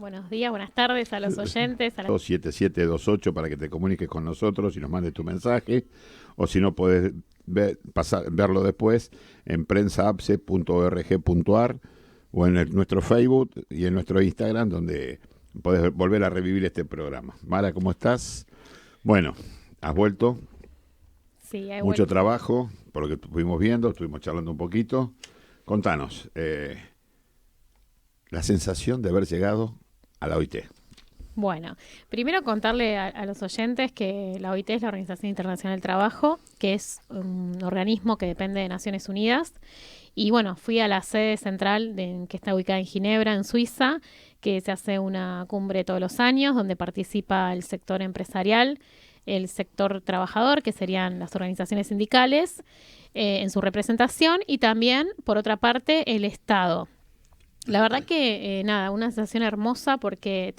Buenos días, buenas tardes a los oyentes. 27728 para que te comuniques con nosotros y nos mandes tu mensaje, o si no podés verlo después en prensaapse.org.ar o en nuestro Facebook y en nuestro Instagram, donde podés volver a revivir este programa. Mara, ¿cómo estás? Bueno, has vuelto. Sí, he Mucho vuelto. trabajo, por lo que estuvimos viendo, estuvimos charlando un poquito. Contanos, la sensación de haber llegado a la OIT. Bueno, primero contarle a los oyentes que la OIT es la Organización Internacional del Trabajo, que es un organismo que depende de Naciones Unidas. Y bueno, fui a la sede central que está ubicada en Ginebra, en Suiza, que se hace una cumbre todos los años, donde participa el sector empresarial, el sector trabajador, que serían las organizaciones sindicales, en su representación, y también, por otra parte, el Estado. La verdad que, una sensación hermosa porque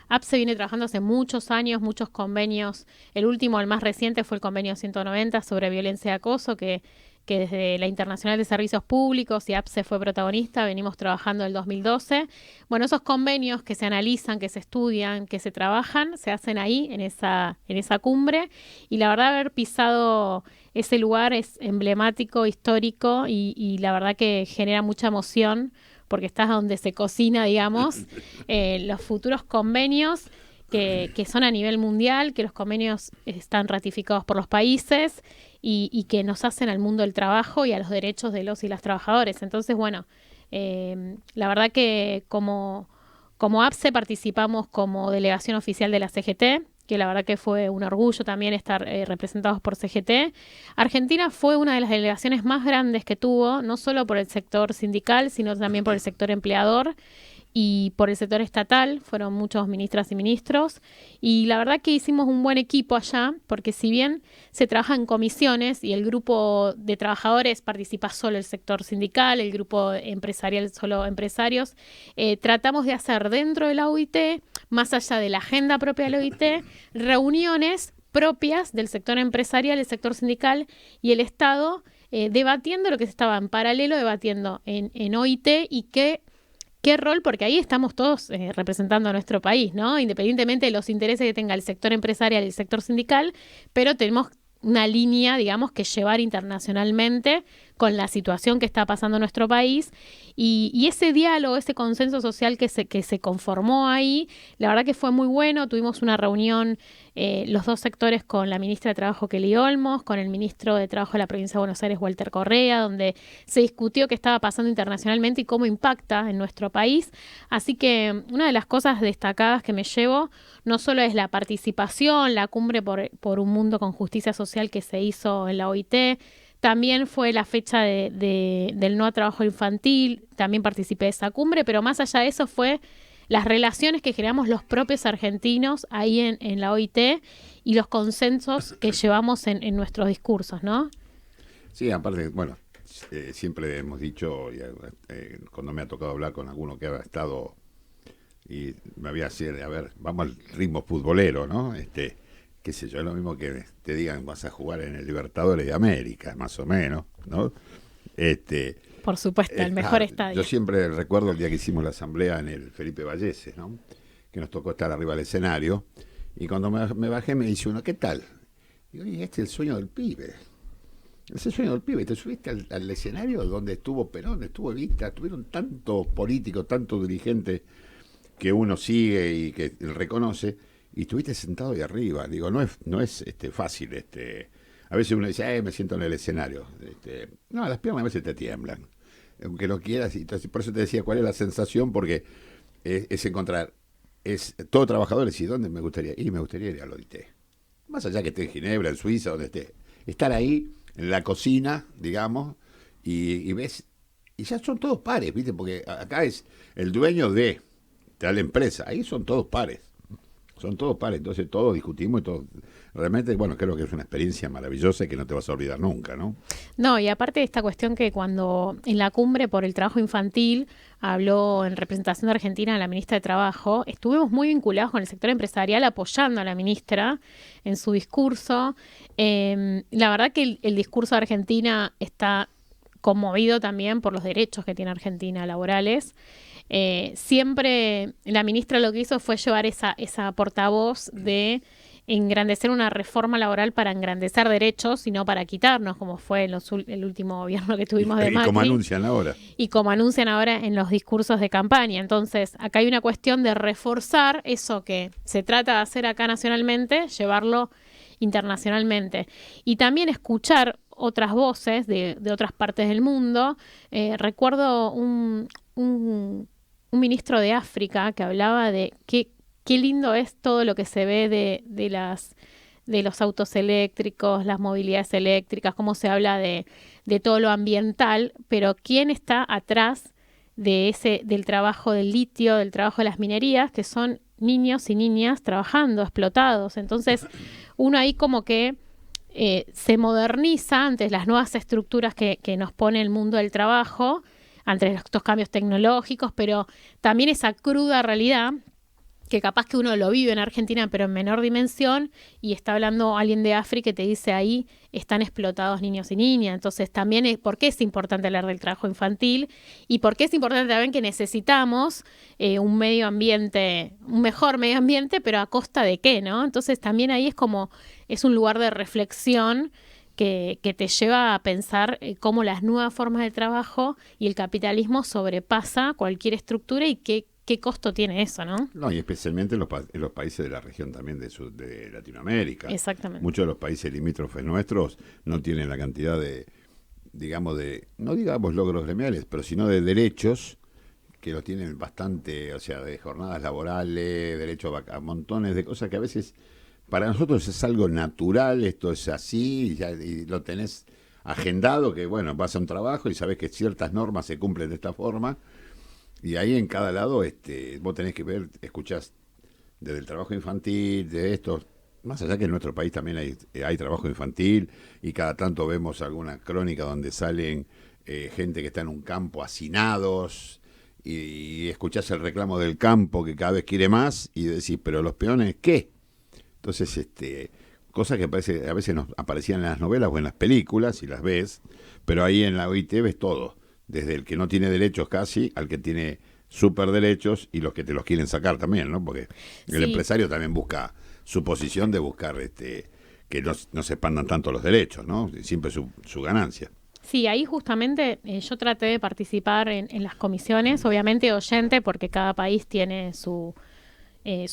APSE viene trabajando hace muchos años, muchos convenios. El último, el más reciente, fue el convenio 190 sobre violencia y acoso, que desde la Internacional de Servicios Públicos y APSE fue protagonista, venimos trabajando en el 2012. Bueno, esos convenios que se analizan, que se estudian, que se trabajan, se hacen ahí, en esa cumbre. Y la verdad, haber pisado ese lugar es emblemático, histórico y la verdad que genera mucha emoción porque estás donde se cocina, digamos, los futuros convenios que son a nivel mundial, que los convenios están ratificados por los países y que nos hacen al mundo del trabajo y a los derechos de los y las trabajadores. Entonces, bueno, la verdad que como APSE participamos como delegación oficial de la CGT, que la verdad que fue un orgullo también estar representados por CGT. Argentina fue una de las delegaciones más grandes que tuvo, no solo por el sector sindical, sino también por el sector empleador y por el sector estatal. Fueron muchos ministras y ministros. Y la verdad que hicimos un buen equipo allá, porque si bien se trabaja en comisiones y el grupo de trabajadores participa solo el sector sindical, el grupo empresarial solo empresarios, tratamos de hacer dentro de la OIT, más allá de la agenda propia de la OIT, reuniones propias del sector empresarial, el sector sindical y el Estado, debatiendo lo que se estaba en paralelo, debatiendo en OIT y qué rol, porque ahí estamos todos representando a nuestro país, ¿no? Independientemente de los intereses que tenga el sector empresarial y el sector sindical, pero tenemos una línea, digamos, que llevar internacionalmente con la situación que está pasando en nuestro país y ese diálogo, ese consenso social que se conformó ahí, la verdad que fue muy bueno. Tuvimos una reunión, los dos sectores, con la ministra de Trabajo, Kelly Olmos, con el ministro de Trabajo de la Provincia de Buenos Aires, Walter Correa, donde se discutió qué estaba pasando internacionalmente y cómo impacta en nuestro país. Así que una de las cosas destacadas que me llevo no solo es la participación, la cumbre por un mundo con justicia social que se hizo en la OIT, también fue la fecha del no a trabajo infantil, también participé de esa cumbre, pero más allá de eso fue las relaciones que generamos los propios argentinos ahí en la OIT y los consensos que llevamos en nuestros discursos, ¿no? Sí, aparte, bueno, siempre hemos dicho, cuando me ha tocado hablar con alguno que ha estado y me había sido, a ver, vamos al ritmo futbolero, ¿no? Qué sé yo, es lo mismo que te digan vas a jugar en el Libertadores de América, más o menos, ¿no? Por supuesto, el mejor Yo estadio. siempre recuerdo el día que hicimos la asamblea en el Felipe Vallese, ¿no? Que nos tocó estar arriba del escenario, y cuando me bajé me dice uno, ¿qué tal? Digo, y este es el sueño del pibe. Es el sueño del pibe. Te subiste al escenario donde estuvo Perón, estuvo Evita, estuvieron tantos políticos, tantos dirigentes que uno sigue y que reconoce, y estuviste sentado ahí arriba. Digo, no es fácil. A veces uno dice, me siento en el escenario. No, las piernas a veces te tiemblan, aunque no quieras. Y entonces, por eso te decía, ¿cuál es la sensación? Porque es encontrar, todo trabajadores, ¿y dónde me gustaría ir? Me gustaría ir a la OIT. Más allá que esté en Ginebra, en Suiza, donde esté. Estar ahí, en la cocina, digamos, y ves, y ya son todos pares, ¿viste? Porque acá es el dueño de la empresa, ahí son todos pares. Son todos pares, entonces todos discutimos y todos. Realmente, bueno, creo que es una experiencia maravillosa y que no te vas a olvidar nunca, ¿no? No, y aparte de esta cuestión que cuando en la cumbre por el trabajo infantil habló en representación de Argentina la ministra de Trabajo, estuvimos muy vinculados con el sector empresarial apoyando a la ministra en su discurso. La verdad que el discurso de Argentina está conmovido también por los derechos que tiene Argentina laborales. siempre la ministra lo que hizo fue llevar esa portavoz de engrandecer una reforma laboral para engrandecer derechos y no para quitarnos, como fue el último gobierno que tuvimos de Y Macri. como anuncian ahora. Y como anuncian ahora en los discursos de campaña. Entonces, acá hay una cuestión de reforzar eso que se trata de hacer acá nacionalmente, llevarlo internacionalmente. Y también escuchar otras voces de otras partes del mundo. Recuerdo un ministro de África que hablaba de qué lindo es todo lo que se ve de los autos eléctricos, las movilidades eléctricas, cómo se habla de todo lo ambiental, pero quién está atrás del trabajo del litio, del trabajo de las minerías, que son niños y niñas trabajando, explotados. Entonces, uno ahí como que se moderniza ante las nuevas estructuras que nos pone el mundo del trabajo, ante estos cambios tecnológicos, pero también esa cruda realidad que capaz que uno lo vive en Argentina, pero en menor dimensión, y está hablando alguien de África y te dice ahí están explotados niños y niñas. Entonces también ¿por qué es importante hablar del trabajo infantil? Y por qué es importante también que necesitamos un medio ambiente, un mejor medio ambiente, pero a costa de qué, ¿no? Entonces también ahí es un lugar de reflexión que te lleva a pensar cómo las nuevas formas de trabajo y el capitalismo sobrepasa cualquier estructura y qué costo tiene eso, ¿no? No, y especialmente en los países de la región también de Latinoamérica. Exactamente. Muchos de los países limítrofes nuestros no tienen la cantidad no digamos logros gremiales, pero sino de derechos que lo tienen bastante, o sea, de jornadas laborales, derecho a montones de cosas que a veces para nosotros es algo natural, esto es así, y lo tenés agendado, que bueno, vas a un trabajo y sabés que ciertas normas se cumplen de esta forma. Y ahí en cada lado vos tenés que escuchás desde el trabajo infantil, de esto, más allá que en nuestro país también hay trabajo infantil, y cada tanto vemos alguna crónica donde salen gente que está en un campo hacinados, y escuchás el reclamo del campo que cada vez quiere más, y decís, pero los peones, ¿qué? Entonces, cosas que a veces nos aparecían en las novelas o en las películas, y las ves, pero ahí en la OIT ves todo. Desde el que no tiene derechos casi al que tiene super derechos y los que te los quieren sacar también, ¿no? Porque el empresario también busca su posición de buscar que no se expandan tanto los derechos, ¿no? Siempre su ganancia. Sí, ahí justamente yo traté de participar en las comisiones, obviamente oyente, porque cada país tiene su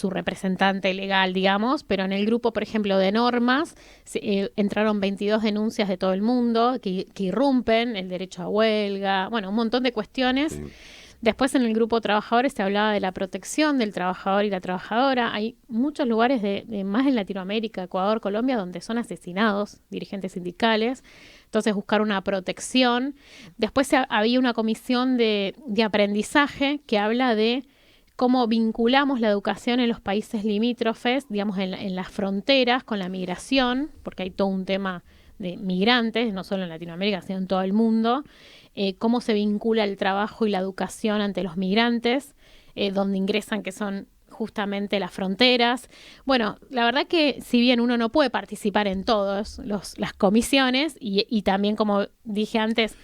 representante legal, digamos, pero en el grupo, por ejemplo, de normas, entraron 22 denuncias de todo el mundo que irrumpen el derecho a huelga, bueno, un montón de cuestiones. Sí. Después en el grupo de trabajadores se hablaba de la protección del trabajador y la trabajadora. Hay muchos lugares más en Latinoamérica, Ecuador, Colombia, donde son asesinados dirigentes sindicales. Entonces buscar una protección. Después había una comisión de aprendizaje que habla de cómo vinculamos la educación en los países limítrofes, digamos, en las fronteras con la migración, porque hay todo un tema de migrantes, no solo en Latinoamérica, sino en todo el mundo, cómo se vincula el trabajo y la educación ante los migrantes, donde ingresan, que son justamente las fronteras. Bueno, la verdad que si bien uno no puede participar en todas las comisiones, y también, como dije antes,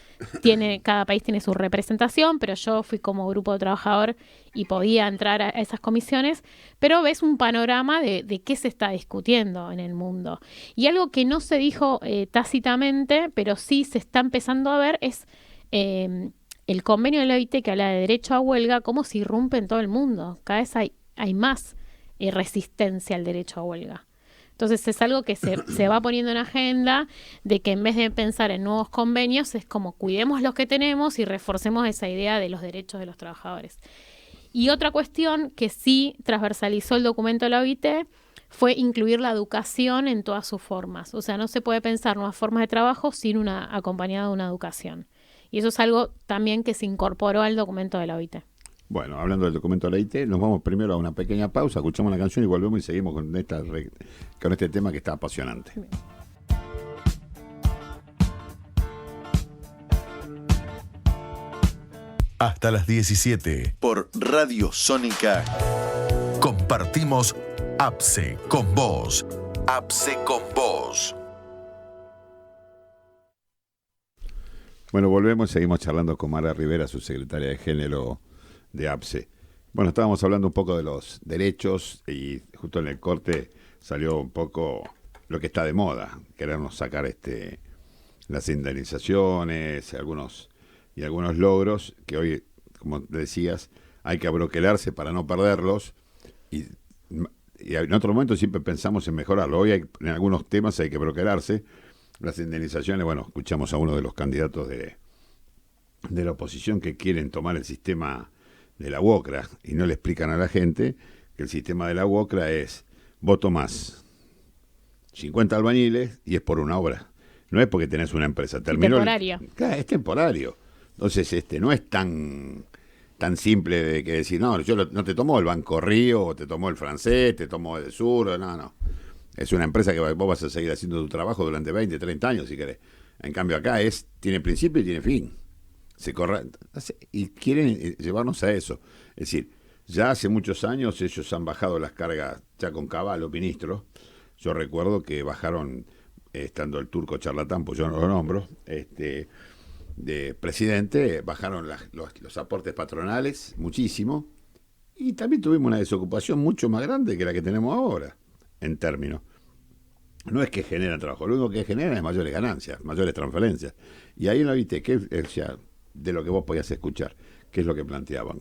cada país tiene su representación, pero yo fui como grupo de trabajador y podía entrar a esas comisiones, pero ves un panorama de qué se está discutiendo en el mundo. Y algo que no se dijo tácitamente, pero sí se está empezando a ver, es el convenio de la OIT que habla de derecho a huelga, cómo se irrumpe en todo el mundo. Cada vez hay más resistencia al derecho a huelga. Entonces es algo que se va poniendo en agenda, de que en vez de pensar en nuevos convenios, es como cuidemos los que tenemos y reforcemos esa idea de los derechos de los trabajadores. Y otra cuestión que sí transversalizó el documento de la OIT fue incluir la educación en todas sus formas. O sea, no se puede pensar nuevas formas de trabajo sin acompañada de una educación. Y eso es algo también que se incorporó al documento de la OIT. Bueno, hablando del documento de la OIT, nos vamos primero a una pequeña pausa, escuchamos la canción y volvemos y seguimos con este tema que está apasionante. Bien. Hasta las 17 por Radio Sónica. Compartimos APSE con vos. APSE con vos. Bueno, volvemos, seguimos charlando con Mara Rivera, su secretaria de Género de APSE. Bueno, estábamos hablando un poco de los derechos y justo en el corte salió un poco lo que está de moda, querernos sacar las indemnizaciones, algunos logros que hoy, como decías, hay que abroquelarse para no perderlos y en otro momento siempre pensamos en mejorarlo. Hoy en algunos temas hay que abroquelarse. Las indemnizaciones, bueno, escuchamos a uno de los candidatos de la oposición que quieren tomar el sistema de la UOCRA y no le explican a la gente que el sistema de la UOCRA es, vos tomás 50 albañiles y es por una obra. No es porque tenés una empresa. Temporario. Claro, es temporario. Entonces, no es tan simple de que decir, no, no te tomó el Banco Río, o te tomó el Francés, te tomó el Sur, no. Es una empresa que vos vas a seguir haciendo tu trabajo durante 20, 30 años, si querés. En cambio acá tiene principio y tiene fin. Y quieren llevarnos a eso. Es decir, ya hace muchos años ellos han bajado las cargas, ya con Cavallo, ministro. Yo recuerdo que bajaron, estando el turco charlatán, pues yo no lo nombro, de presidente, bajaron los aportes patronales muchísimo, y también tuvimos una desocupación mucho más grande que la que tenemos ahora, en términos. No es que generan trabajo, lo único que generan es mayores ganancias, mayores transferencias. Y ahí no viste de lo que vos podías escuchar, qué es lo que planteaban.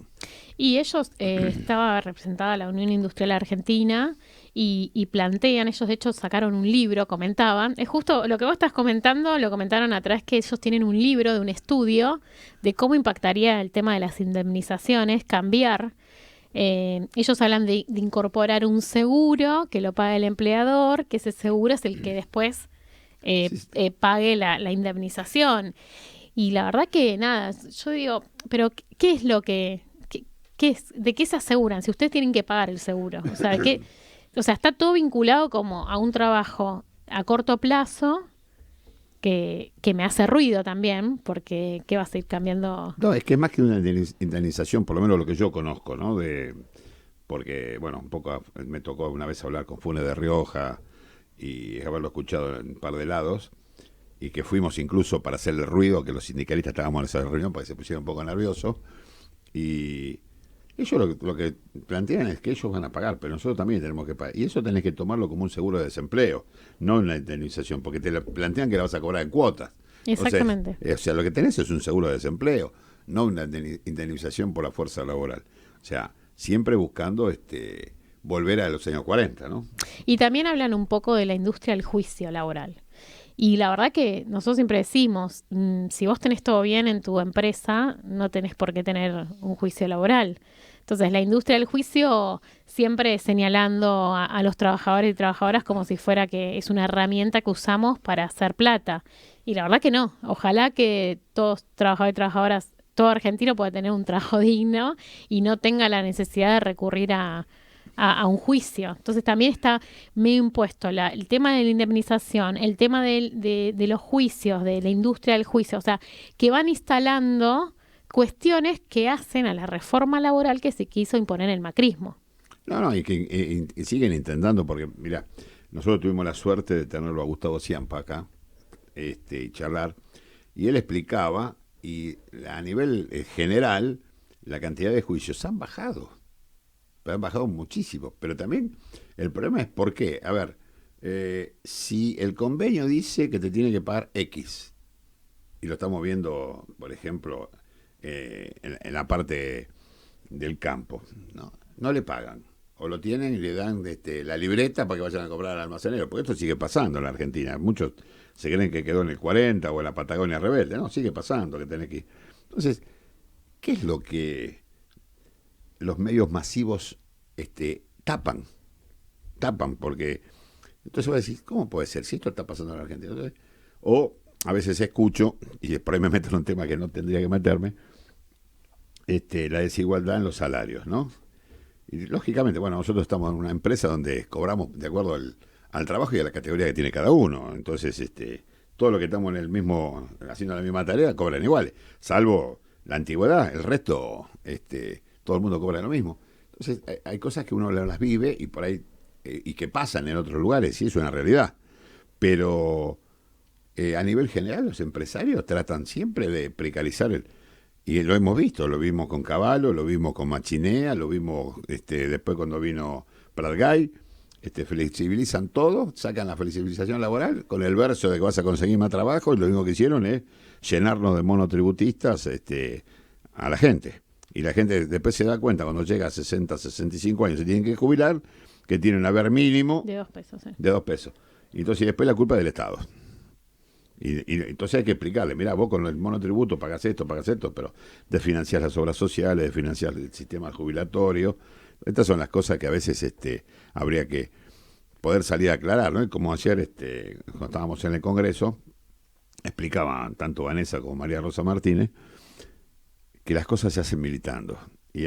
Y ellos, estaba representada la Unión Industrial Argentina y plantean, ellos de hecho sacaron un libro, comentaban, es justo lo que vos estás comentando, lo comentaron atrás, que ellos tienen un libro de un estudio de cómo impactaría el tema de las indemnizaciones, cambiar. Ellos hablan de incorporar un seguro que lo pague el empleador, que ese seguro es el que después pague la indemnización. Y la verdad que nada, yo digo, pero ¿qué es lo qué es, de qué se aseguran si ustedes tienen que pagar el seguro? O sea, está todo vinculado como a un trabajo a corto plazo que me hace ruido también, porque ¿qué vas a ir cambiando? No, es que es más que una indemnización, por lo menos lo que yo conozco, ¿no? Porque, bueno, un poco me tocó una vez hablar con Funes de Rioja y haberlo escuchado en un par de lados, y que fuimos incluso para hacerle ruido, que los sindicalistas estábamos en esa reunión porque se pusieron un poco nerviosos, y ellos lo que plantean es que ellos van a pagar, pero nosotros también tenemos que pagar, y eso tenés que tomarlo como un seguro de desempleo, no una indemnización, porque te plantean que la vas a cobrar en cuotas. Exactamente. O sea, lo que tenés es un seguro de desempleo, no una indemnización por la fuerza laboral. O sea, siempre buscando volver a los años 40, ¿no? Y también hablan un poco de la industria del juicio laboral. Y la verdad que nosotros siempre decimos, si vos tenés todo bien en tu empresa, no tenés por qué tener un juicio laboral. Entonces, la industria del juicio siempre señalando a los trabajadores y trabajadoras como si fuera que es una herramienta que usamos para hacer plata. Y la verdad que no. Ojalá que todos trabajadores y trabajadoras, todo argentino pueda tener un trabajo digno y no tenga la necesidad de recurrir a un juicio. Entonces también está medio impuesto el tema de la indemnización, el tema de los juicios, de la industria del juicio, o sea, que van instalando cuestiones que hacen a la reforma laboral que se quiso imponer el macrismo. No, y que y siguen intentando, porque mira, nosotros tuvimos la suerte de tenerlo a Gustavo Ciampa acá, y charlar, y él explicaba, y a nivel general, la cantidad de juicios han bajado muchísimo, pero también el problema es por qué. A ver, si el convenio dice que te tiene que pagar X, y lo estamos viendo, por ejemplo, en la parte del campo, no le pagan, o lo tienen y le dan la libreta para que vayan a cobrar al almacenero, porque esto sigue pasando en la Argentina. Muchos se creen que quedó en el 40 o en la Patagonia rebelde, no, sigue pasando que tenés que ir. Entonces, ¿qué es lo que los medios masivos tapan? Porque entonces voy a decir, ¿cómo puede ser si esto está pasando en la Argentina? Entonces, o a veces escucho, y por ahí me meto en un tema que no tendría que meterme, la desigualdad en los salarios, ¿no? Y lógicamente, bueno, nosotros estamos en una empresa donde cobramos de acuerdo al trabajo y a la categoría que tiene cada uno. Entonces, todo lo que estamos haciendo la misma tarea, cobran iguales, salvo la antigüedad, el resto, todo el mundo cobra lo mismo. Entonces, hay cosas que uno las vive y por ahí, y que pasan en otros lugares, y eso es una realidad. Pero a nivel general, los empresarios tratan siempre de precarizar Y lo hemos visto, lo vimos con Cavallo, lo vimos con Machinea, lo vimos después cuando vino Pratgay, flexibilizan todo, sacan la flexibilización laboral con el verso de que vas a conseguir más trabajo, y lo único que hicieron es llenarnos de monotributistas a la gente. Y la gente después se da cuenta cuando llega a 60, 65 años, se tienen que jubilar, que tienen un haber mínimo De 2 pesos, sí. de 2 pesos. Y entonces después la culpa es del Estado. Y entonces hay que explicarle, mira, vos con el monotributo pagás esto, pero de financiar las obras sociales, de financiar el sistema jubilatorio. Estas son las cosas que a veces habría que poder salir a aclarar, ¿no? Y como ayer, cuando estábamos en el Congreso, explicaban tanto Vanessa como María Rosa Martínez que las cosas se hacen militando. Y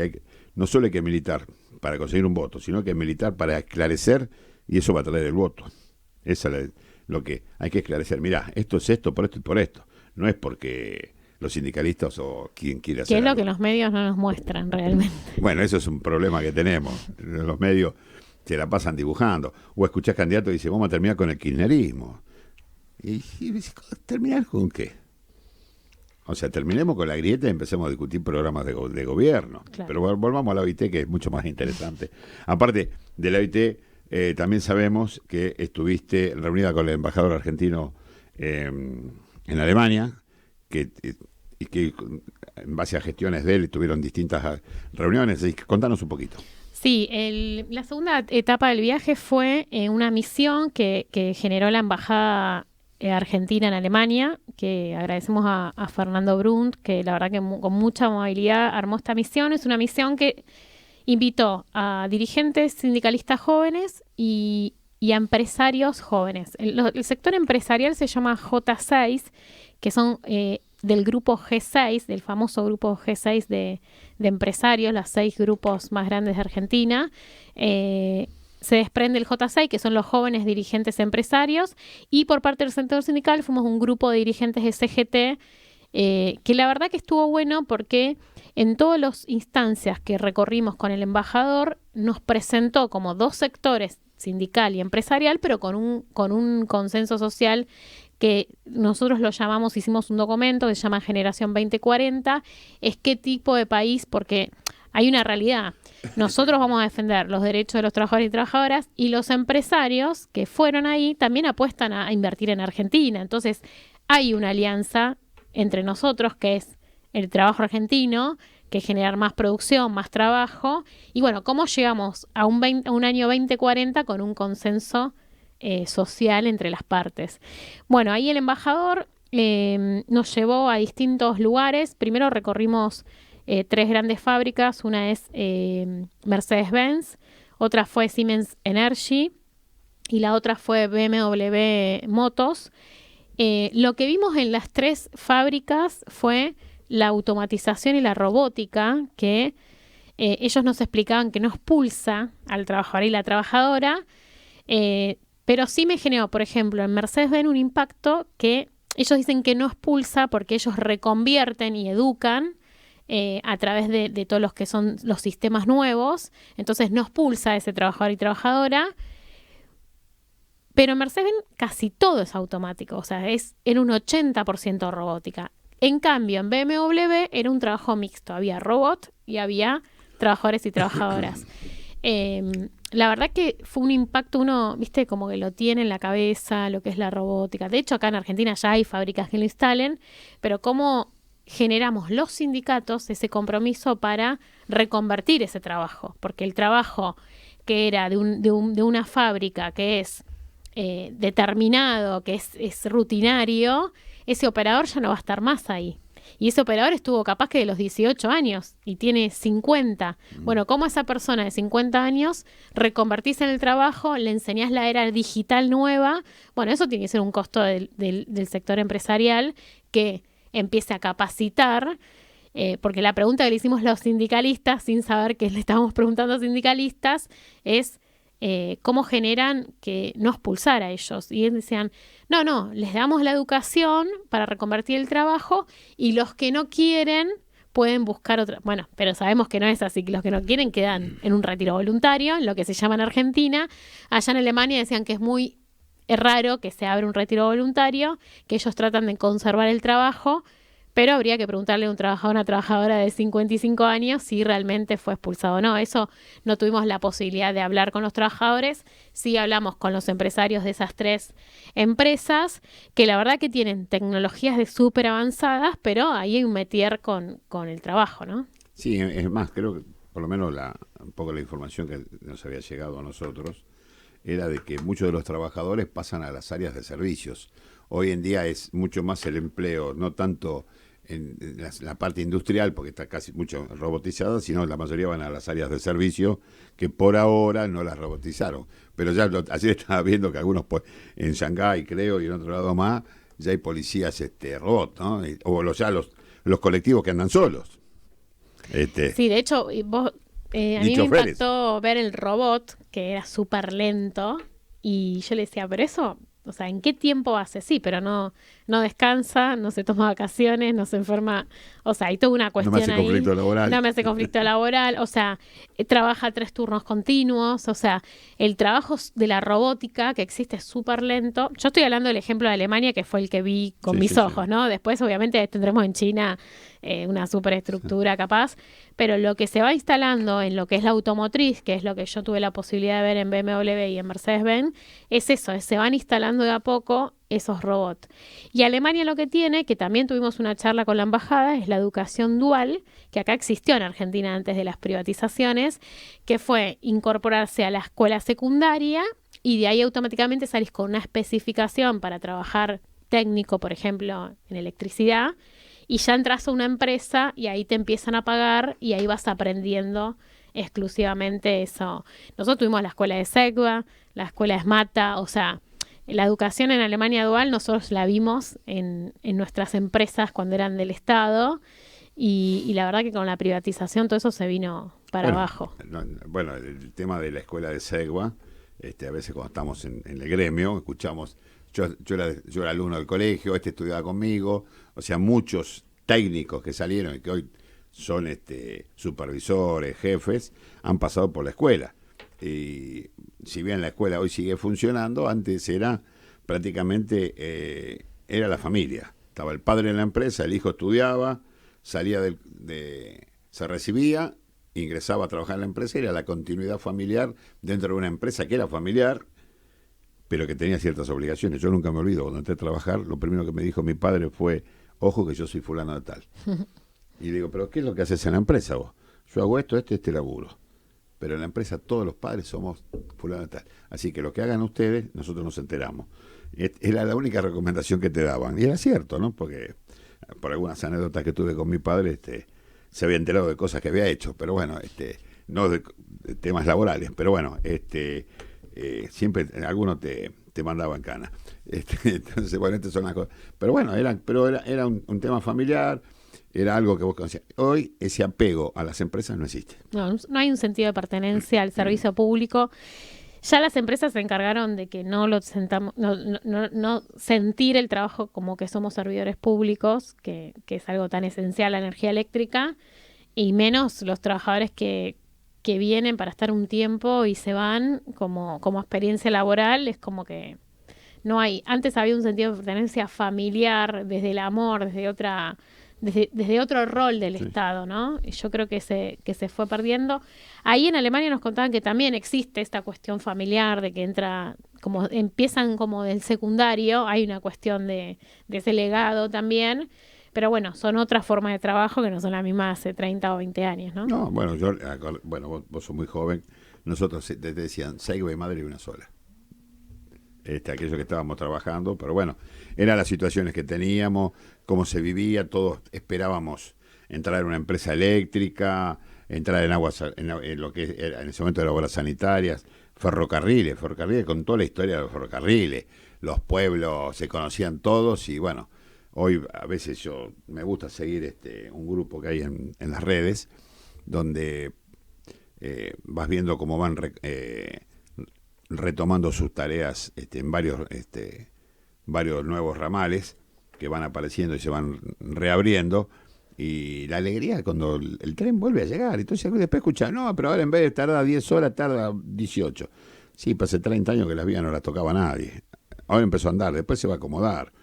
no solo hay que militar para conseguir un voto, sino que hay que militar para esclarecer, y eso va a traer el voto. Esa es lo que hay que esclarecer. Mirá, esto es esto, por esto y por esto. No es porque los sindicalistas o quien quiera hacer Que es lo algo. que los medios no nos muestran realmente. Bueno, eso es un problema que tenemos. Los medios se la pasan dibujando. O escuchás candidatos y dicen, vamos a terminar con el kirchnerismo. Y ¿terminar con qué? O sea, terminemos con la grieta y empecemos a discutir programas de gobierno. Claro. Pero volvamos a la OIT, que es mucho más interesante. Aparte de la OIT, también sabemos que estuviste reunida con el embajador argentino en Alemania, y que en base a gestiones de él tuvieron distintas reuniones. Así que contanos un poquito. Sí, la segunda etapa del viaje fue una misión que generó la embajada argentina en Alemania, que agradecemos a Fernando Brunt, que la verdad que con mucha amabilidad armó esta misión. Es una misión que invitó a dirigentes sindicalistas jóvenes y a empresarios jóvenes. El sector empresarial se llama J6, que son del grupo G6, del famoso grupo G6 de empresarios, los 6 grupos más grandes de Argentina. Se desprende el J6, que son los jóvenes dirigentes empresarios, y por parte del sector sindical fuimos un grupo de dirigentes de CGT, que la verdad que estuvo bueno porque en todas las instancias que recorrimos con el embajador nos presentó como 2 sectores, sindical y empresarial, pero con un consenso social que nosotros lo llamamos, hicimos un documento que se llama Generación 2040, es qué tipo de país, porque hay una realidad. Nosotros vamos a defender los derechos de los trabajadores y trabajadoras, y los empresarios que fueron ahí también apuestan a invertir en Argentina. Entonces, hay una alianza entre nosotros, que es el trabajo argentino, que es generar más producción, más trabajo. Y bueno, ¿cómo llegamos a un año 2040 con un consenso social entre las partes? Bueno, ahí el embajador nos llevó a distintos lugares. Primero recorrimos 3 grandes fábricas. Una es Mercedes-Benz, otra fue Siemens Energy y la otra fue BMW Motos. Lo que vimos en las 3 fábricas fue la automatización y la robótica, que ellos nos explicaban que no expulsa al trabajador y la trabajadora, pero sí me generó, por ejemplo, en Mercedes-Benz un impacto que ellos dicen que no expulsa porque ellos reconvierten y educan a través de todos los que son los sistemas nuevos. Entonces no expulsa a ese trabajador y trabajadora. Pero en Mercedes-Benz casi todo es automático, o sea, era un 80% robótica. En cambio, en BMW era un trabajo mixto, había robot y había trabajadores y trabajadoras. La verdad que fue un impacto, uno, viste, como que lo tiene en la cabeza, lo que es la robótica. De hecho, acá en Argentina ya hay fábricas que lo instalen, pero cómo generamos los sindicatos ese compromiso para reconvertir ese trabajo, porque el trabajo que era de una fábrica que es determinado, que es rutinario, ese operador ya no va a estar más ahí. Y ese operador estuvo capaz que de los 18 años y tiene 50. Bueno, ¿cómo a esa persona de 50 años reconvertís en el trabajo, le enseñás la era digital nueva? Bueno, eso tiene que ser un costo del sector empresarial que empiece a capacitar, porque la pregunta que le hicimos los sindicalistas, sin saber que le estábamos preguntando a sindicalistas, es cómo generan que no expulsar a ellos. Y ellos decían, no, les damos la educación para reconvertir el trabajo y los que no quieren pueden buscar otra. Bueno, pero sabemos que no es así, que los que no quieren quedan en un retiro voluntario, en lo que se llama en Argentina. Allá en Alemania decían que es muy raro que se abra un retiro voluntario, que ellos tratan de conservar el trabajo, pero habría que preguntarle a un trabajador, una trabajadora de 55 años si realmente fue expulsado o no. Eso no tuvimos la posibilidad de hablar con los trabajadores, sí hablamos con los empresarios de esas 3 empresas, que la verdad que tienen tecnologías de súper avanzadas, pero ahí hay un métier con el trabajo, ¿no? Sí, es más, creo que por lo menos un poco la información que nos había llegado a nosotros era de que muchos de los trabajadores pasan a las áreas de servicios. Hoy en día es mucho más el empleo, no tanto en la parte industrial, porque está casi mucho robotizada, sino la mayoría van a las áreas de servicio, que por ahora no las robotizaron. Pero ya ayer estaba viendo que algunos, en Shanghái creo, y en otro lado más, ya hay policías robot, ¿no? O ya los colectivos que andan solos. Sí, de hecho, a mí me impactó ver el robot, que era súper lento, y yo le decía, pero eso, o sea, ¿en qué tiempo hace? Sí, pero no descansa, no se toma vacaciones, no se enferma, o sea, hay toda una cuestión ahí. No me hace conflicto laboral. No me hace conflicto laboral, o sea, trabaja 3 turnos continuos, o sea, el trabajo de la robótica que existe es súper lento. Yo estoy hablando del ejemplo de Alemania, que fue el que vi con mis ojos, ¿no? Después, obviamente, tendremos en China una superestructura capaz, pero lo que se va instalando en lo que es la automotriz, que es lo que yo tuve la posibilidad de ver en BMW y en Mercedes-Benz, es eso, se van instalando de a poco esos robots. Y Alemania lo que tiene, que también tuvimos una charla con la embajada, es la educación dual, que acá existió en Argentina antes de las privatizaciones, que fue incorporarse a la escuela secundaria y de ahí automáticamente salís con una especificación para trabajar técnico, por ejemplo, en electricidad, y ya entras a una empresa y ahí te empiezan a pagar y ahí vas aprendiendo exclusivamente eso. Nosotros tuvimos la escuela de SEGWA, la escuela de SMATA, o sea, la educación en Alemania dual nosotros la vimos en nuestras empresas cuando eran del Estado y la verdad que con la privatización todo eso se vino para abajo. Bueno, el tema de la escuela de SEGWA, a veces cuando estamos en el gremio, escuchamos, yo era alumno del colegio, estudiaba conmigo, o sea, muchos técnicos que salieron y que hoy son supervisores, jefes, han pasado por la escuela. Y si bien la escuela hoy sigue funcionando, antes era prácticamente era la familia. Estaba el padre en la empresa, el hijo estudiaba, salía se recibía, ingresaba a trabajar en la empresa, era la continuidad familiar dentro de una empresa que era familiar, pero que tenía ciertas obligaciones. Yo nunca me olvido, cuando entré a trabajar, lo primero que me dijo mi padre fue, ojo que yo soy fulano de tal. Y le digo, ¿pero qué es lo que haces en la empresa vos? Yo hago esto, este laburo. Pero en la empresa todos los padres somos fulano de tal. Así que lo que hagan ustedes, nosotros nos enteramos. Era la única recomendación que te daban. Y era cierto, ¿no? Porque por algunas anécdotas que tuve con mi padre, se había enterado de cosas que había hecho. Pero bueno, no de temas laborales. Pero bueno, siempre algunos te mandaban cana. Entonces, bueno, estas son las cosas. Pero bueno, era un tema familiar. Era algo que vos conocías. Hoy ese apego a las empresas no existe. No hay un sentido de pertenencia al servicio público. Ya las empresas se encargaron de que no sentir el trabajo como que somos servidores públicos, que es algo tan esencial la energía eléctrica, y menos los trabajadores que vienen para estar un tiempo y se van como experiencia laboral. Es como que no hay. Antes había un sentido de pertenencia familiar, desde el amor, desde otro rol del Estado, ¿no? Y yo creo que se fue perdiendo. Ahí en Alemania nos contaban que también existe esta cuestión familiar, de que empiezan como del secundario, hay una cuestión de ese legado también, pero bueno, son otras formas de trabajo que no son las mismas hace 30 o 20 años, ¿no? No, bueno, vos sos muy joven, nosotros te decían, SEGWA y madre y una sola. Aquello que estábamos trabajando, pero bueno, eran las situaciones que teníamos, cómo se vivía, todos esperábamos entrar en una empresa eléctrica, entrar en lo que era en ese momento de las obras sanitarias, ferrocarriles con toda la historia de los ferrocarriles, los pueblos se conocían todos y bueno, hoy a veces me gusta seguir un grupo que hay en las redes, donde vas viendo cómo van retomando sus tareas en varios nuevos ramales que van apareciendo y se van reabriendo, y la alegría cuando el tren vuelve a llegar. Entonces después escuchan, no, pero ahora en vez de tardar 10 horas, tarda 18. Sí, hace 30 años que las vías no las tocaba nadie. Ahora empezó a andar, después se va a acomodar.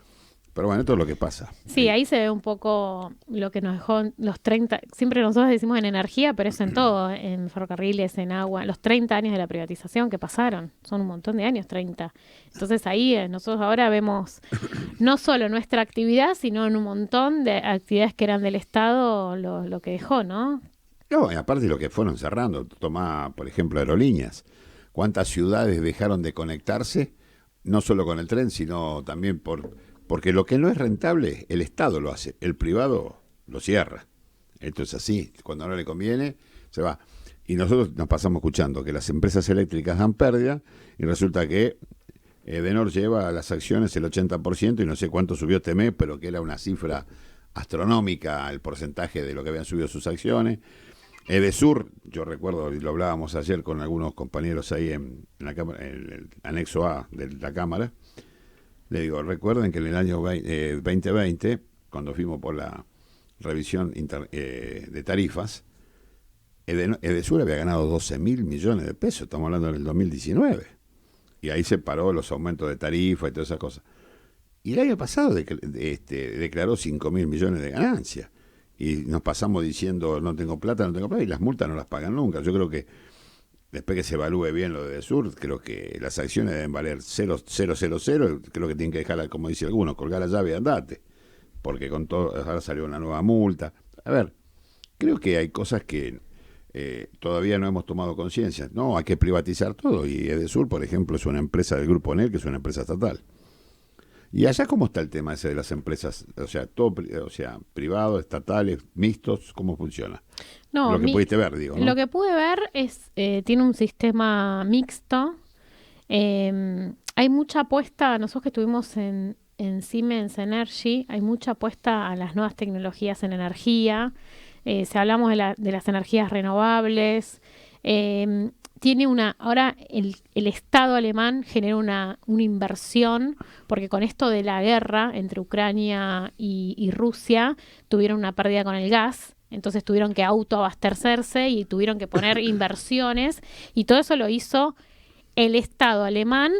Pero bueno, esto es lo que pasa. Sí, ahí se ve un poco lo que nos dejó los 30, siempre nosotros decimos en energía, pero eso en todo, en ferrocarriles, en agua, los 30 años de la privatización que pasaron, son un montón de años, 30. Entonces ahí nosotros ahora vemos no solo nuestra actividad, sino en un montón de actividades que eran del Estado, lo que dejó, ¿no? No, y aparte lo que fueron cerrando, tomá, por ejemplo, aerolíneas. ¿Cuántas ciudades dejaron de conectarse? No solo con el tren, sino también porque lo que no es rentable, el Estado lo hace, el privado lo cierra. Esto es así, cuando no le conviene, se va. Y nosotros nos pasamos escuchando que las empresas eléctricas dan pérdida y resulta que Edenor lleva las acciones el 80% y no sé cuánto subió este mes, pero que era una cifra astronómica el porcentaje de lo que habían subido sus acciones. Edesur, yo recuerdo, y lo hablábamos ayer con algunos compañeros ahí en la cámara, en el anexo A de la Cámara, le digo, recuerden que en el año 2020, cuando fuimos por la revisión de tarifas, Edesur había ganado 12.000 millones de pesos, estamos hablando del 2019, y ahí se paró los aumentos de tarifa y todas esas cosas. Y el año pasado declaró 5.000 millones de ganancias. Y nos pasamos diciendo, no tengo plata, y las multas no las pagan nunca. Yo creo que después que se evalúe bien lo de Edesur, creo que las acciones deben valer 0,000, creo que tienen que dejarla, como dice alguno, colgar la llave y andate. Porque con todo, ahora salió una nueva multa. A ver, creo que hay cosas que todavía no hemos tomado conciencia. No, hay que privatizar todo. Y Edesur, por ejemplo, es una empresa del Grupo Enel, que es una empresa estatal. ¿Y allá cómo está el tema ese de las empresas? O sea, todo, privados, estatales, mixtos, ¿cómo funciona? No, lo que pudiste ver, digo, ¿no? Lo que pude ver es, tiene un sistema mixto. Hay mucha apuesta, nosotros que estuvimos en Siemens Energy, hay mucha apuesta a las nuevas tecnologías en energía. Si hablamos de las energías renovables, ahora el Estado alemán genera una inversión, porque con esto de la guerra entre Ucrania y Rusia, tuvieron una pérdida con el gas, entonces tuvieron que autoabastecerse y tuvieron que poner inversiones, y todo eso lo hizo el Estado alemán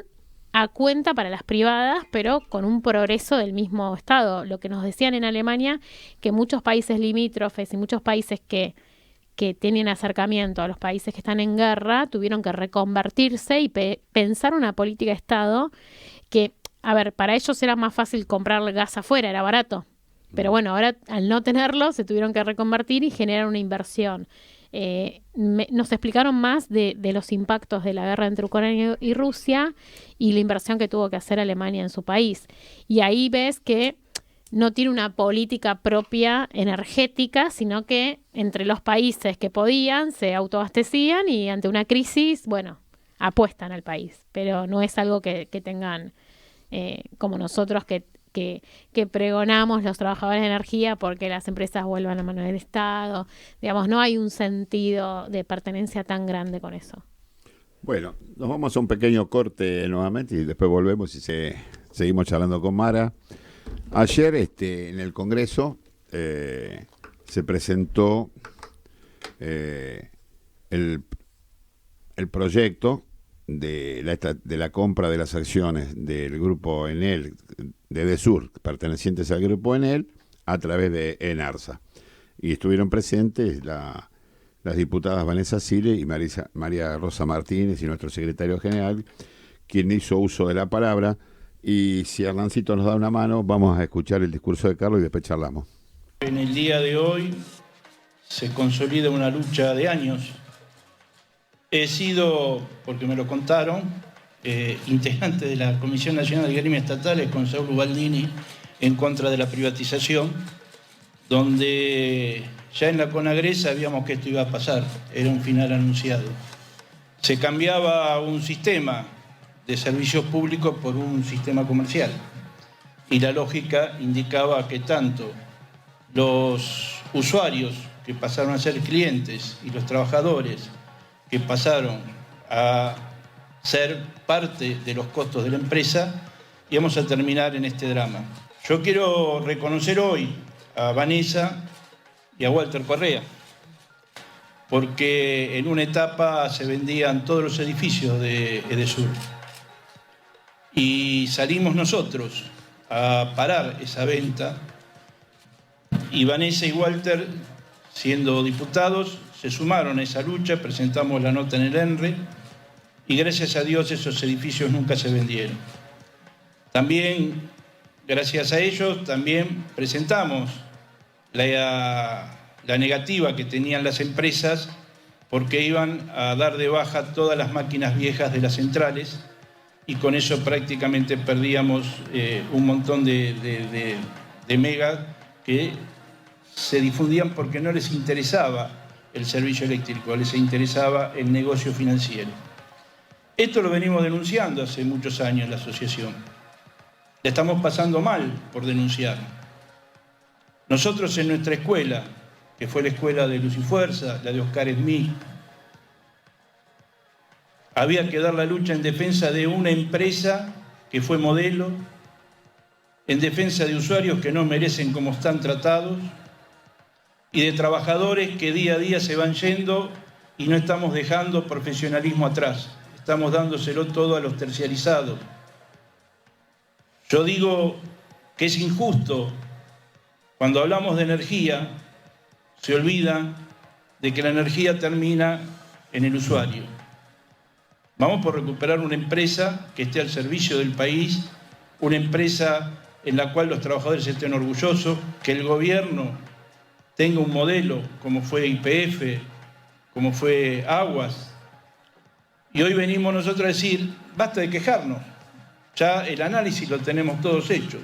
a cuenta para las privadas, pero con un progreso del mismo Estado. Lo que nos decían en Alemania, que muchos países limítrofes y muchos países que tienen acercamiento a los países que están en guerra, tuvieron que reconvertirse y pensar una política de Estado que, a ver, para ellos era más fácil comprar gas afuera, era barato. Pero bueno, ahora al no tenerlo, se tuvieron que reconvertir y generar una inversión. Nos explicaron más de los impactos de la guerra entre Ucrania y Rusia y la inversión que tuvo que hacer Alemania en su país. Y ahí ves que no tiene una política propia energética, sino que entre los países que podían se autoabastecían y ante una crisis, bueno, apuestan al país. Pero no es algo que tengan como nosotros que pregonamos los trabajadores de energía porque las empresas vuelvan a mano del Estado. Digamos, no hay un sentido de pertenencia tan grande con eso. Bueno, nos vamos a un pequeño corte nuevamente y después volvemos y seguimos charlando con Mara. Ayer en el Congreso se presentó el proyecto de la compra de las acciones del Grupo Enel, de Edesur, pertenecientes al Grupo Enel, a través de Enarsa. Y estuvieron presentes las diputadas Vanessa Sile y María Rosa Martínez y nuestro secretario general, quien hizo uso de la palabra. Y si Hernancito nos da una mano, vamos a escuchar el discurso de Carlos y después charlamos. En el día de hoy se consolida una lucha de años. He sido, porque me lo contaron, integrante de la Comisión Nacional de Gremios Estatales con Saúl Ubaldini en contra de la privatización, donde ya en la CONAGRE sabíamos que esto iba a pasar, era un final anunciado. Se cambiaba un sistema de servicios públicos por un sistema comercial. Y la lógica indicaba que tanto los usuarios que pasaron a ser clientes y los trabajadores que pasaron a ser parte de los costos de la empresa, íbamos a terminar en este drama. Yo quiero reconocer hoy a Vanessa y a Walter Correa, porque en una etapa se vendían todos los edificios de Edesur. Y salimos nosotros a parar esa venta y Vanessa y Walter, siendo diputados, se sumaron a esa lucha, presentamos la nota en el ENRE y gracias a Dios esos edificios nunca se vendieron. También, gracias a ellos, también presentamos la negativa que tenían las empresas porque iban a dar de baja todas las máquinas viejas de las centrales y con eso prácticamente perdíamos un montón de megas que se difundían porque no les interesaba el servicio eléctrico, les interesaba el negocio financiero. Esto lo venimos denunciando hace muchos años en la asociación. Le estamos pasando mal por denunciar. Nosotros en nuestra escuela, que fue la escuela de Luz y Fuerza, la de Oscar Smith, había que dar la lucha en defensa de una empresa que fue modelo, en defensa de usuarios que no merecen como están tratados y de trabajadores que día a día se van yendo y no estamos dejando profesionalismo atrás, estamos dándoselo todo a los terciarizados. Yo digo que es injusto, cuando hablamos de energía, se olvidan de que la energía termina en el usuario. Vamos por recuperar una empresa que esté al servicio del país, una empresa en la cual los trabajadores estén orgullosos, que el gobierno tenga un modelo como fue YPF, como fue Aguas. Y hoy venimos nosotros a decir, basta de quejarnos, ya el análisis lo tenemos todos hecho.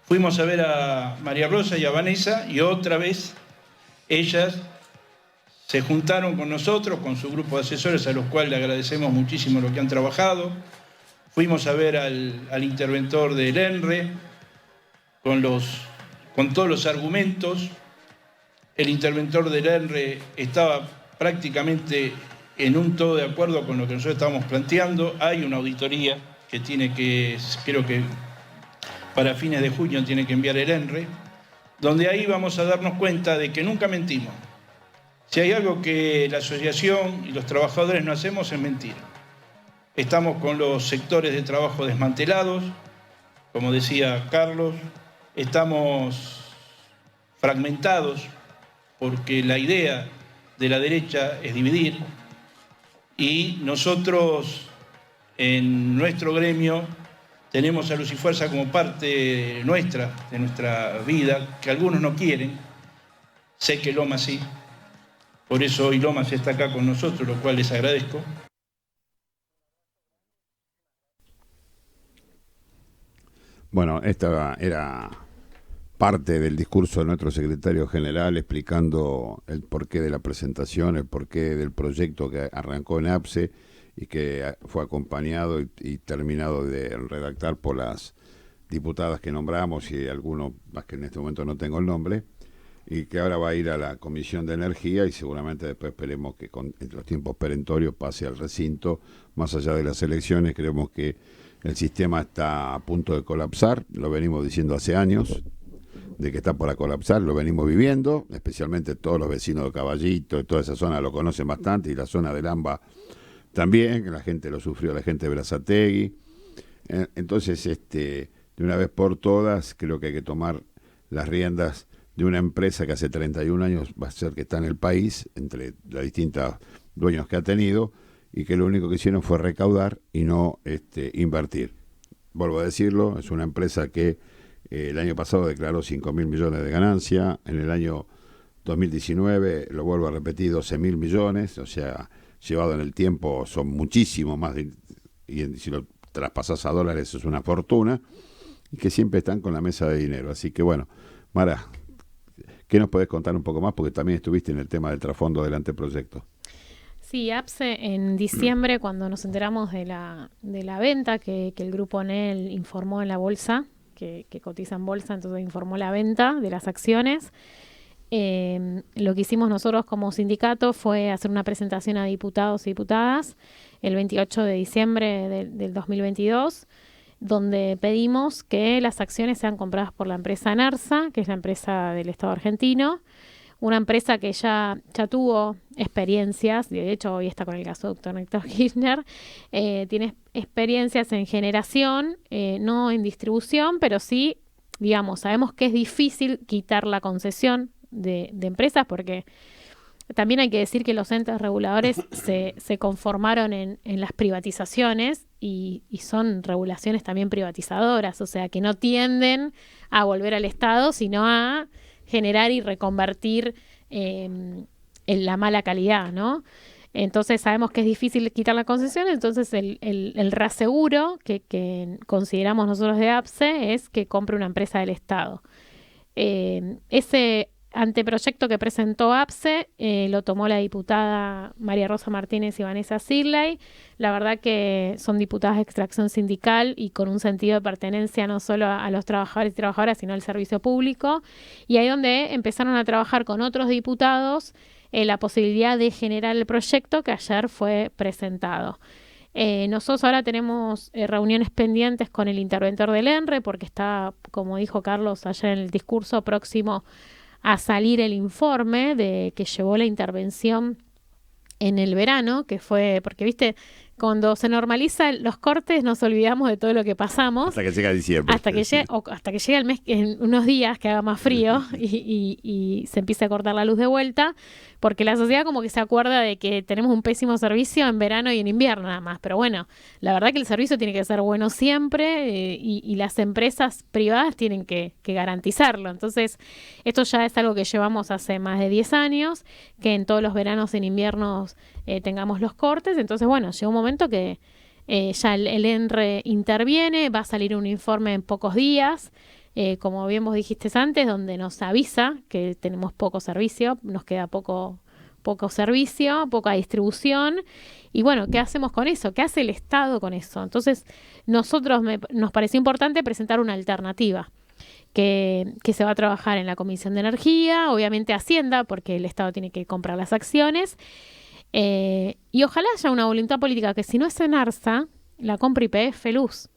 Fuimos a ver a María Rosa y a Vanessa y otra vez ellas se juntaron con nosotros, con su grupo de asesores, a los cuales le agradecemos muchísimo lo que han trabajado. Fuimos a ver al interventor del ENRE con todos los argumentos. El interventor del ENRE estaba prácticamente en un todo de acuerdo con lo que nosotros estábamos planteando. Hay una auditoría que creo que para fines de junio tiene que enviar el ENRE, donde ahí vamos a darnos cuenta de que nunca mentimos. Si hay algo que la asociación y los trabajadores no hacemos es mentir. Estamos con los sectores de trabajo desmantelados, como decía Carlos, estamos fragmentados porque la idea de la derecha es dividir y nosotros en nuestro gremio tenemos a Luz y Fuerza como parte nuestra, de nuestra vida, que algunos no quieren, sé que Loma sí. Por eso hoy Lomas está acá con nosotros, lo cual les agradezco. Bueno, esta era parte del discurso de nuestro secretario general explicando el porqué de la presentación, el porqué del proyecto que arrancó en APSE y que fue acompañado y terminado de redactar por las diputadas que nombramos y algunos más que en este momento no tengo el nombre, y que ahora va a ir a la Comisión de Energía y seguramente después esperemos que en los tiempos perentorios pase al recinto. Más allá de las elecciones, creemos que el sistema está a punto de colapsar, lo venimos diciendo hace años, de que está por colapsar, lo venimos viviendo, especialmente todos los vecinos de Caballito, de toda esa zona lo conocen bastante, y la zona del AMBA también, que la gente lo sufrió, la gente de Berazategui. Entonces, de una vez por todas, creo que hay que tomar las riendas de una empresa que hace 31 años va a ser que está en el país, entre los distintos dueños que ha tenido, y que lo único que hicieron fue recaudar y no invertir. Vuelvo a decirlo, es una empresa que el año pasado declaró 5.000 millones de ganancia, en el año 2019, lo vuelvo a repetir, 12.000 millones, o sea, llevado en el tiempo son muchísimo más, y si lo traspasas a dólares es una fortuna, y que siempre están con la mesa de dinero. Así que bueno, Mara, ¿qué nos podés contar un poco más? Porque también estuviste en el tema del trasfondo del anteproyecto. Sí, APSE en diciembre, cuando nos enteramos de la venta que el grupo ANEL informó en la bolsa, que cotiza en bolsa, entonces informó la venta de las acciones. Lo que hicimos nosotros como sindicato fue hacer una presentación a diputados y diputadas el 28 de diciembre del 2022, donde pedimos que las acciones sean compradas por la empresa NERSA, que es la empresa del Estado argentino, una empresa que ya tuvo experiencias, de hecho hoy está con el gasoducto Néstor Kirchner, tiene experiencias en generación, no en distribución, pero sí, digamos, sabemos que es difícil quitar la concesión de empresas porque también hay que decir que los entes reguladores se conformaron en las privatizaciones y son regulaciones también privatizadoras, o sea, que no tienden a volver al Estado, sino a generar y reconvertir en la mala calidad, ¿no? Entonces sabemos que es difícil quitar la concesión, entonces el reaseguro que consideramos nosotros de APSE es que compre una empresa del Estado. Ese anteproyecto que presentó APSE lo tomó la diputada María Rosa Martínez y Vanessa Sigley. La verdad que son diputadas de extracción sindical y con un sentido de pertenencia no solo a los trabajadores y trabajadoras, sino al servicio público. Y ahí donde empezaron a trabajar con otros diputados la posibilidad de generar el proyecto que ayer fue presentado. Nosotros ahora tenemos reuniones pendientes con el interventor del ENRE porque está, como dijo Carlos ayer en el discurso, próximo a salir el informe de que llevó la intervención en el verano, que fue, porque viste, cuando se normalizan los cortes nos olvidamos de todo lo que pasamos. Hasta que llega diciembre. Hasta que llega el mes, en unos días que haga más frío y se empiece a cortar la luz de vuelta, porque la sociedad como que se acuerda de que tenemos un pésimo servicio en verano y en invierno nada más. Pero bueno, la verdad que el servicio tiene que ser bueno siempre y las empresas privadas tienen que garantizarlo. Entonces, esto ya es algo que llevamos hace más de 10 años, que en todos los veranos, en inviernos tengamos los cortes. Entonces, bueno, llegó un momento que ya el ENRE interviene, va a salir un informe en pocos días, como bien vos dijiste antes, donde nos avisa que tenemos poco servicio, nos queda poco servicio, poca distribución. Y bueno, ¿qué hacemos con eso? ¿Qué hace el Estado con eso? Entonces, nos pareció importante presentar una alternativa que se va a trabajar en la Comisión de Energía, obviamente Hacienda, porque el Estado tiene que comprar las acciones. Y ojalá haya una voluntad política que si no es en ARSA, la compra YPF Luz.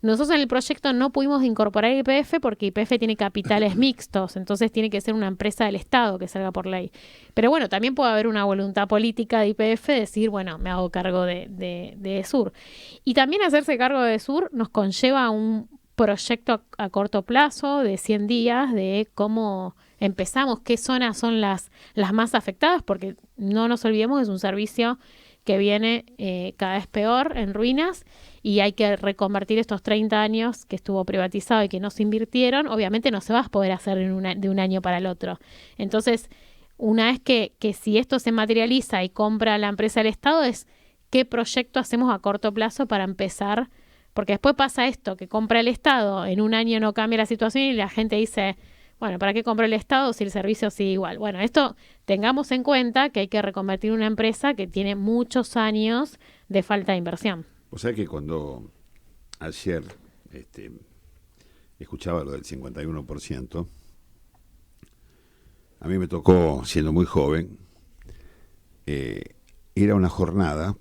Nosotros en el proyecto no pudimos incorporar YPF porque YPF tiene capitales mixtos, entonces tiene que ser una empresa del Estado que salga por ley. Pero bueno, también puede haber una voluntad política de YPF de decir, bueno, me hago cargo de ESUR. Y también hacerse cargo de ESUR nos conlleva un proyecto a corto plazo de 100 días de cómo empezamos, qué zonas son las más afectadas, porque no nos olvidemos que es un servicio que viene cada vez peor, en ruinas, y hay que reconvertir estos 30 años que estuvo privatizado y que no se invirtieron. Obviamente no se va a poder hacer de un año para el otro. Entonces, una vez que si esto se materializa y compra la empresa del Estado, es qué proyecto hacemos a corto plazo para empezar, porque después pasa esto, que compra el Estado, en un año no cambia la situación y la gente dice, bueno, ¿para qué compró el Estado si el servicio sigue igual? Bueno, esto tengamos en cuenta que hay que reconvertir una empresa que tiene muchos años de falta de inversión. O sea que cuando ayer escuchaba lo del 51%, a mí me tocó, siendo muy joven, ir a una jornada,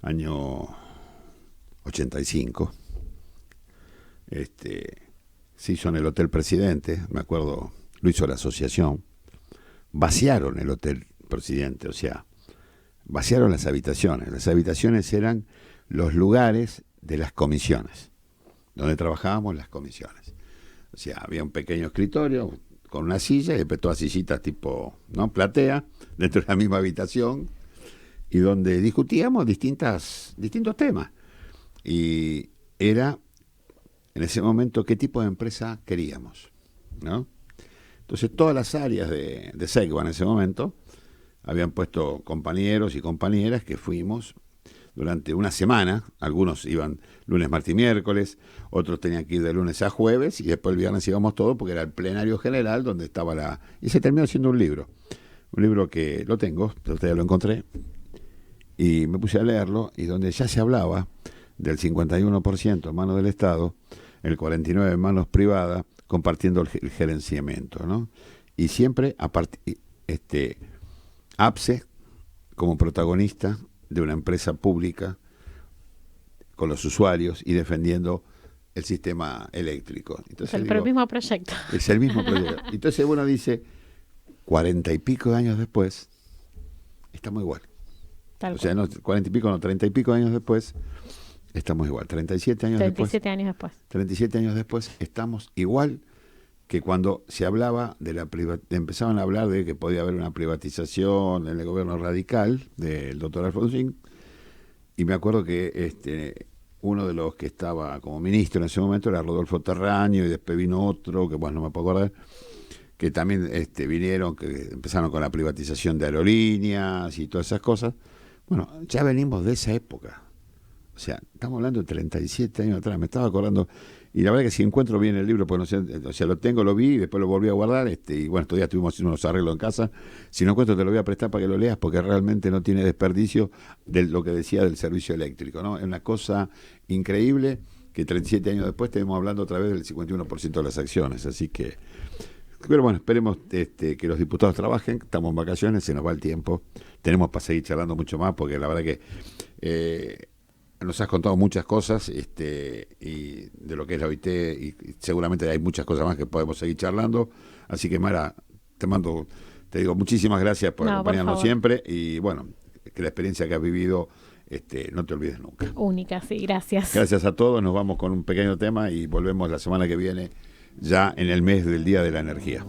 año 85, se hizo en el Hotel Presidente, me acuerdo, lo hizo la asociación, vaciaron el Hotel Presidente, o sea, vaciaron las habitaciones eran los lugares de las comisiones, donde trabajábamos las comisiones, o sea, había un pequeño escritorio con una silla y después todas sillitas tipo, ¿no?, platea, dentro de la misma habitación, y donde discutíamos distintos temas, y era en ese momento qué tipo de empresa queríamos, ¿no? Entonces todas las áreas de SEGBA en ese momento habían puesto compañeros y compañeras que fuimos durante una semana, algunos iban lunes, martes y miércoles, otros tenían que ir de lunes a jueves y después el viernes íbamos todos porque era el plenario general donde estaba y se terminó siendo un libro que lo tengo, todavía lo encontré, y me puse a leerlo y donde ya se hablaba del 51% en manos del Estado, el 49% en manos privadas, compartiendo el gerenciamiento, ¿no? Y siempre APSE como protagonista de una empresa pública con los usuarios y defendiendo el sistema eléctrico. Entonces, mismo proyecto. Es el mismo proyecto. Entonces uno dice, 40 y pico de años después, estamos igual. Tal O sea, cual. no, 40 y pico, no, 30 y pico años después, estamos igual. 37 años 37 años después. 37 años después, estamos igual que cuando se hablaba de empezaban a hablar de que podía haber una privatización en el gobierno radical del doctor Alfonsín, y me acuerdo que uno de los que estaba como ministro en ese momento era Rodolfo Terraño, y después vino otro, que bueno, no me puedo acordar, que también vinieron, que empezaron con la privatización de aerolíneas y todas esas cosas. Bueno, ya venimos de esa época. O sea, estamos hablando de 37 años atrás. Me estaba acordando, y la verdad que si encuentro bien el libro, pues no sé, o sea, lo tengo, lo vi y después lo volví a guardar, y bueno, estos días estuvimos haciendo unos arreglos en casa. Si no encuentro, te lo voy a prestar para que lo leas, porque realmente no tiene desperdicio de lo que decía del servicio eléctrico, ¿no? Es una cosa increíble que 37 años después estemos hablando otra vez del 51% de las acciones, así que... Pero bueno, esperemos que los diputados trabajen, estamos en vacaciones, se nos va el tiempo, tenemos para seguir charlando mucho más, porque la verdad que nos has contado muchas cosas, y de lo que es la OIT, y seguramente hay muchas cosas más que podemos seguir charlando, así que Mara, te digo muchísimas gracias por acompañarnos siempre, y bueno, que la experiencia que has vivido no te olvides nunca. Única, sí, gracias. Gracias a todos, nos vamos con un pequeño tema y volvemos la semana que viene, ya en el mes del Día de la Energía.